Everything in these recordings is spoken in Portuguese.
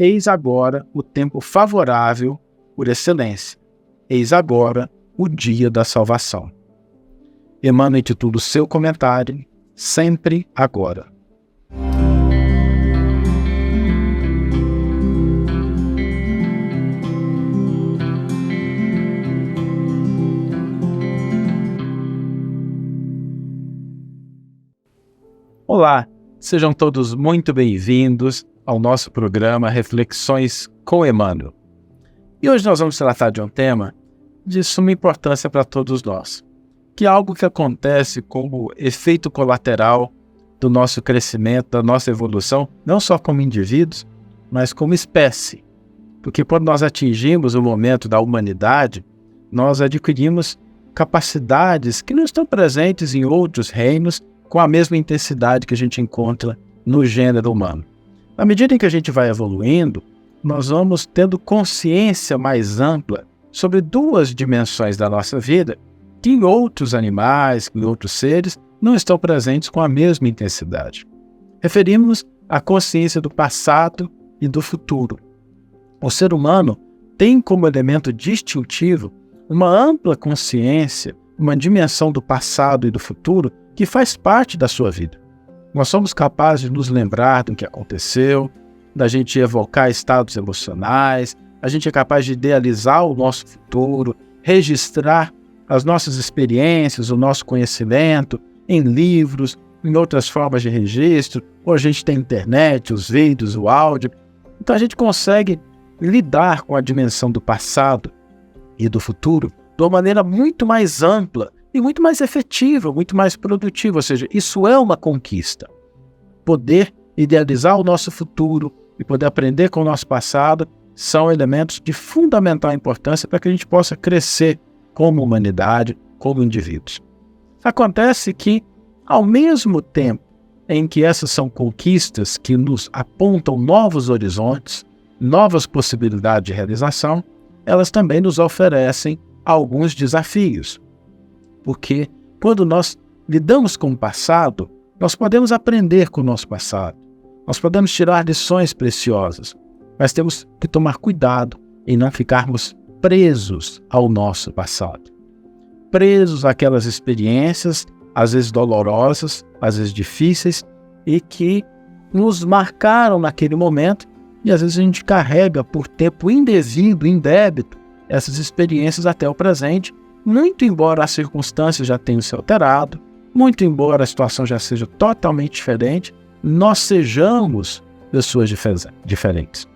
Eis agora o tempo favorável por excelência. Eis agora o dia da salvação. Emmanuel intitula o seu comentário Sempre Agora. Olá, sejam todos muito bem-vindos ao nosso programa Reflexões com Emmanuel. E hoje nós vamos tratar de um tema de suma importância para todos nós, que é algo que acontece como efeito colateral do nosso crescimento, da nossa evolução, não só como indivíduos, mas como espécie. Porque quando nós atingimos o momento da humanidade, nós adquirimos capacidades que não estão presentes em outros reinos com a mesma intensidade que a gente encontra no gênero humano. À medida em que a gente vai evoluindo, nós vamos tendo consciência mais ampla sobre duas dimensões da nossa vida que em outros animais, em outros seres, não estão presentes com a mesma intensidade. Referimos à consciência do passado e do futuro. O ser humano tem como elemento distintivo uma ampla consciência, uma dimensão do passado e do futuro que faz parte da sua vida. Nós somos capazes de nos lembrar do que aconteceu, da gente evocar estados emocionais, a gente é capaz de idealizar o nosso futuro, registrar as nossas experiências, o nosso conhecimento em livros, em outras formas de registro, ou a gente tem internet, os vídeos, o áudio. Então a gente consegue lidar com a dimensão do passado e do futuro de uma maneira muito mais ampla e muito mais efetiva, muito mais produtiva, ou seja, isso é uma conquista. Poder idealizar o nosso futuro e poder aprender com o nosso passado são elementos de fundamental importância para que a gente possa crescer como humanidade, como indivíduos. Acontece que, ao mesmo tempo em que essas são conquistas que nos apontam novos horizontes, novas possibilidades de realização, elas também nos oferecem alguns desafios. Porque quando nós lidamos com o passado, nós podemos aprender com o nosso passado, nós podemos tirar lições preciosas, mas temos que tomar cuidado em não ficarmos presos ao nosso passado, presos àquelas experiências, às vezes dolorosas, às vezes difíceis, e que nos marcaram naquele momento, e às vezes a gente carrega por tempo indevido, indébito, essas experiências até o presente, muito embora as circunstâncias já tenham se alterado, muito embora a situação já seja totalmente diferente, nós sejamos pessoas diferentes.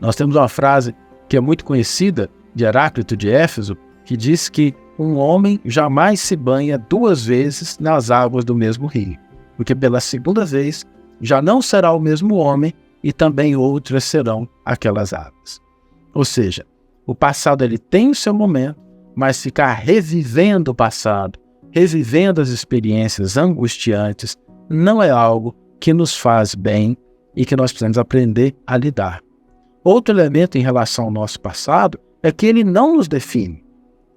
Nós temos uma frase que é muito conhecida de Heráclito de Éfeso, que diz que um homem jamais se banha duas vezes nas águas do mesmo rio, porque pela segunda vez já não será o mesmo homem e também outras serão aquelas águas. Ou seja, o passado ele tem o seu momento, mas ficar revivendo o passado, revivendo as experiências angustiantes, não é algo que nos faz bem e que nós precisamos aprender a lidar. Outro elemento em relação ao nosso passado é que ele não nos define.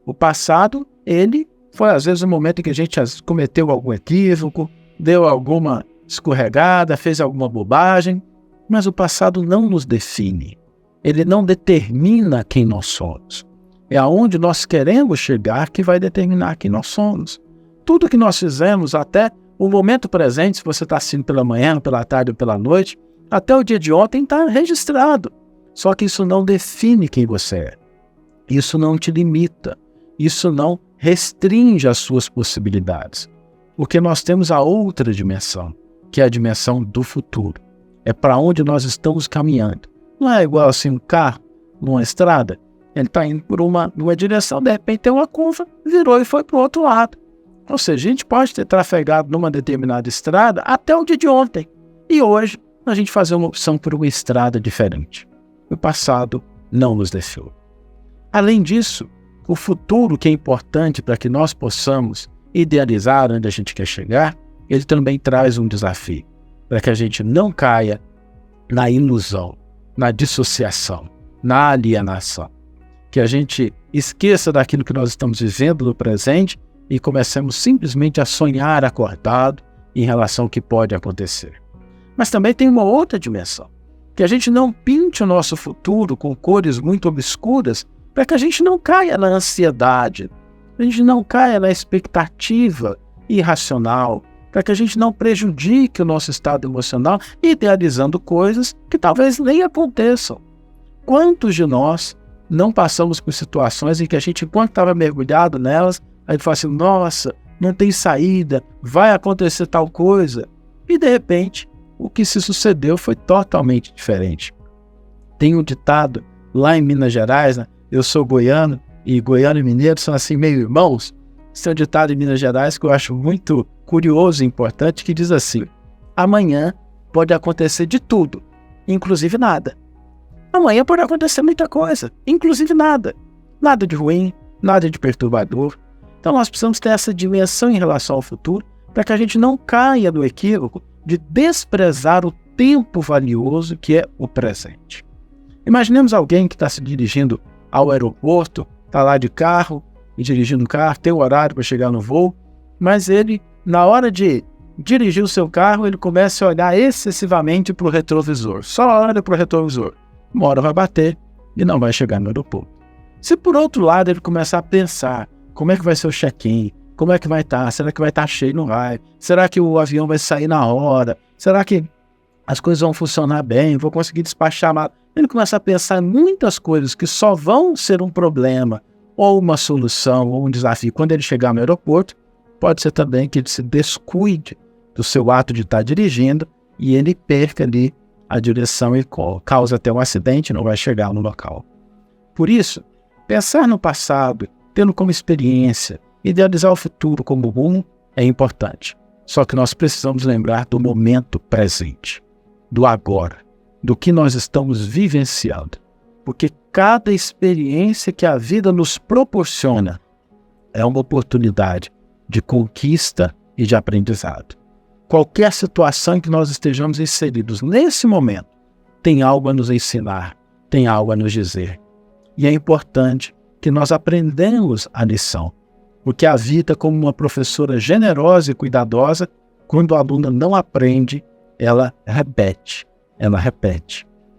O passado, ele foi às vezes um momento em que a gente cometeu algum equívoco, deu alguma escorregada, fez alguma bobagem, mas o passado não nos define. Ele não determina quem nós somos. É aonde nós queremos chegar que vai determinar quem nós somos. Tudo que nós fizemos até o momento presente, se você está assistindo pela manhã, pela tarde ou pela noite, até o dia de ontem está registrado. Só que isso não define quem você é. Isso não te limita. Isso não restringe as suas possibilidades. Porque nós temos a outra dimensão, que é a dimensão do futuro. É para onde nós estamos caminhando. Não é igual assim um carro numa estrada. Ele está indo por uma direção, de repente tem uma curva, virou e foi para o outro lado. Ou seja, a gente pode ter trafegado numa determinada estrada até o dia de ontem. E hoje a gente fazer uma opção por uma estrada diferente. O passado não nos define. Além disso, o futuro que é importante para que nós possamos idealizar onde a gente quer chegar, ele também traz um desafio, para que a gente não caia na ilusão, na dissociação, na alienação. Que a gente esqueça daquilo que nós estamos vivendo no presente e comecemos simplesmente a sonhar acordado em relação ao que pode acontecer. Mas também tem uma outra dimensão, que a gente não pinte o nosso futuro com cores muito obscuras, para que a gente não caia na ansiedade, a gente não caia na expectativa irracional, para que a gente não prejudique o nosso estado emocional idealizando coisas que talvez nem aconteçam. Quantos de nós não passamos por situações em que a gente, enquanto estava mergulhado nelas, a gente fala assim, nossa, não tem saída, vai acontecer tal coisa. E de repente, o que se sucedeu foi totalmente diferente. Tem um ditado lá em Minas Gerais, né? Eu sou goiano, e goiano e mineiro são assim meio irmãos. Esse é um ditado em Minas Gerais que eu acho muito curioso e importante, que diz assim, amanhã pode acontecer de tudo, inclusive nada. Amanhã pode acontecer muita coisa, inclusive nada. Nada de ruim, nada de perturbador. Então nós precisamos ter essa dimensão em relação ao futuro, para que a gente não caia no equívoco de desprezar o tempo valioso que é o presente. Imaginemos alguém que está se dirigindo ao aeroporto, está lá de carro, e dirigindo o carro, tem o horário para chegar no voo, mas ele, na hora de dirigir o seu carro, ele começa a olhar excessivamente para o retrovisor. Só olha para o retrovisor. Uma hora vai bater e não vai chegar no aeroporto. Se por outro lado ele começar a pensar, como é que vai ser o check-in? Como é que vai estar? Será que vai estar cheio? Não vai? Será que o avião vai sair na hora? Será que as coisas vão funcionar bem? Vou conseguir despachar mal? Ele começa a pensar em muitas coisas que só vão ser um problema, ou uma solução, ou um desafio. Quando ele chegar no aeroporto, pode ser também que ele se descuide do seu ato de estar dirigindo e ele perca ali a direção e causa até um acidente, não vai chegar no local. Por isso, pensar no passado, tendo como experiência, idealizar o futuro como rumo é importante. Só que nós precisamos lembrar do momento presente, do agora, do que nós estamos vivenciando. Porque cada experiência que a vida nos proporciona é uma oportunidade de conquista e de aprendizado. Qualquer situação em que nós estejamos inseridos nesse momento tem algo a nos ensinar, tem algo a nos dizer. E é importante que nós aprendamos a lição, porque a vida, como uma professora generosa e cuidadosa, quando a aluna não aprende, ela repete.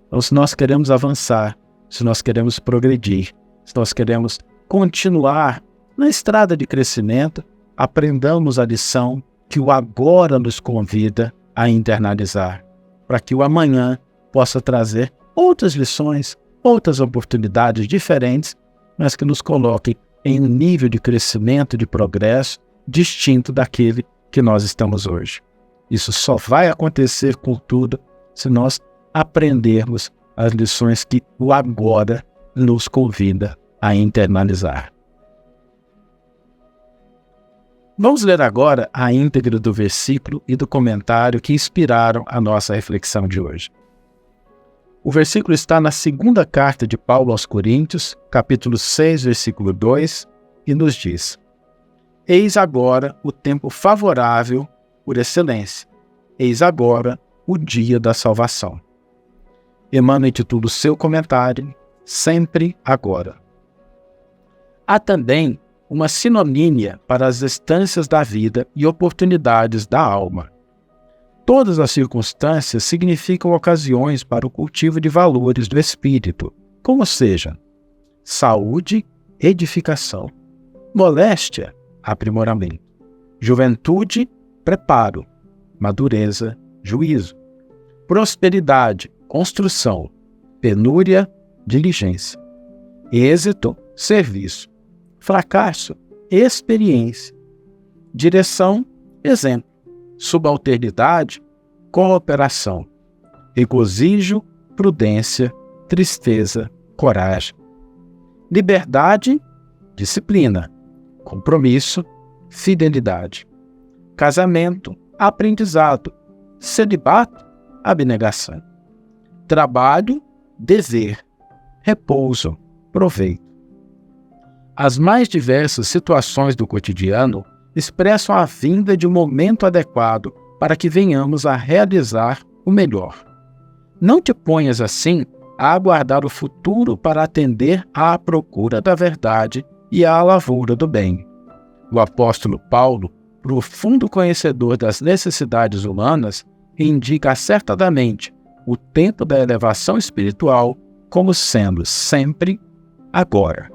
Então, se nós queremos avançar, se nós queremos progredir, se nós queremos continuar na estrada de crescimento, aprendamos a lição que o agora nos convida a internalizar, para que o amanhã possa trazer outras lições, outras oportunidades diferentes, mas que nos coloquem em um nível de crescimento, de progresso, distinto daquele que nós estamos hoje. Isso só vai acontecer, contudo, se nós aprendermos as lições que o agora nos convida a internalizar. Vamos ler agora a íntegra do versículo e do comentário que inspiraram a nossa reflexão de hoje. O versículo está na segunda carta de Paulo aos Coríntios, capítulo 6, versículo 2, e nos diz: Eis agora o tempo favorável por excelência. Eis agora o dia da salvação. Emmanuel intitula o seu comentário Sempre Agora. Há também uma sinonímia para as instâncias da vida e oportunidades da alma. Todas as circunstâncias significam ocasiões para o cultivo de valores do espírito, como seja saúde, edificação, moléstia, aprimoramento, juventude, preparo, madureza, juízo, prosperidade, construção, penúria, diligência, êxito, serviço, fracasso, experiência, direção, exemplo, subalternidade, cooperação, regozijo, prudência, tristeza, coragem, liberdade, disciplina, compromisso, fidelidade, casamento, aprendizado, celibato, abnegação, trabalho, dever, repouso, proveito. As mais diversas situações do cotidiano expressam a vinda de um momento adequado para que venhamos a realizar o melhor. Não te ponhas, assim, a aguardar o futuro para atender à procura da verdade e à lavoura do bem. O apóstolo Paulo, profundo conhecedor das necessidades humanas, indica acertadamente o tempo da elevação espiritual como sendo sempre agora.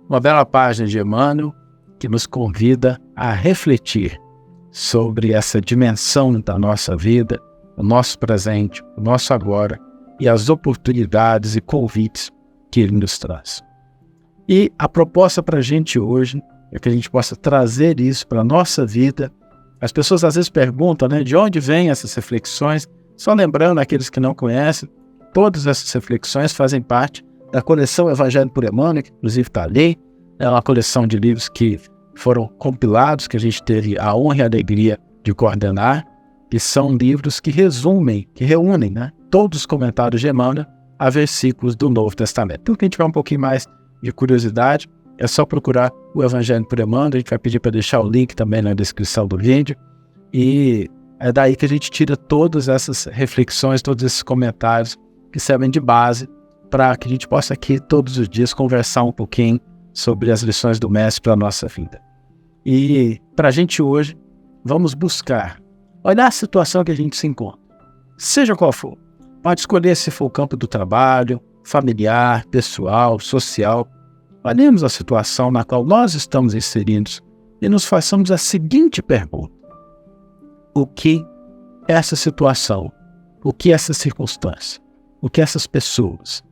Uma bela página de Emmanuel que nos convida a refletir sobre essa dimensão da nossa vida, o nosso presente, o nosso agora e as oportunidades e convites que ele nos traz. E a proposta para a gente hoje é que a gente possa trazer isso para a nossa vida. As pessoas às vezes perguntam, né, de onde vêm essas reflexões? Só lembrando, aqueles que não conhecem, todas essas reflexões fazem parte da coleção Evangelho por Emmanuel, que inclusive está ali. É uma coleção de livros que foram compilados, que a gente teve a honra e a alegria de coordenar, que são livros que reúnem, né, todos os comentários de Emmanuel a versículos do Novo Testamento. Então, quem tiver um pouquinho mais de curiosidade, é só procurar o Evangelho por Emmanuel. A gente vai pedir para deixar o link também na descrição do vídeo. E é daí que a gente tira todas essas reflexões, todos esses comentários que servem de base para que a gente possa aqui todos os dias conversar um pouquinho sobre as lições do Mestre para a nossa vida. E para a gente hoje, vamos buscar olhar a situação que a gente se encontra, seja qual for. Pode escolher se for o campo do trabalho, familiar, pessoal, social. Olhemos a situação na qual nós estamos inseridos e nos façamos a seguinte pergunta: o que essa situação, o que essa circunstância, o que essas pessoas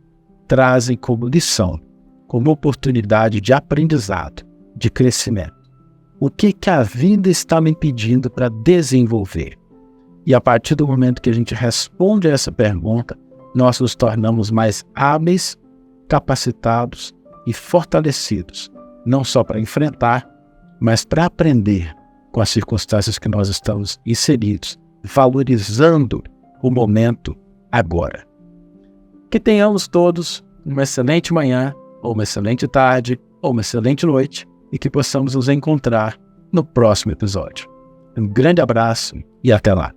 trazem como lição, como oportunidade de aprendizado, de crescimento? O que a vida está me pedindo para desenvolver? E a partir do momento que a gente responde a essa pergunta, nós nos tornamos mais hábeis, capacitados e fortalecidos, não só para enfrentar, mas para aprender com as circunstâncias que nós estamos inseridos, valorizando o momento agora. Que tenhamos todos uma excelente manhã, ou uma excelente tarde, ou uma excelente noite, e que possamos nos encontrar no próximo episódio. Um grande abraço e até lá!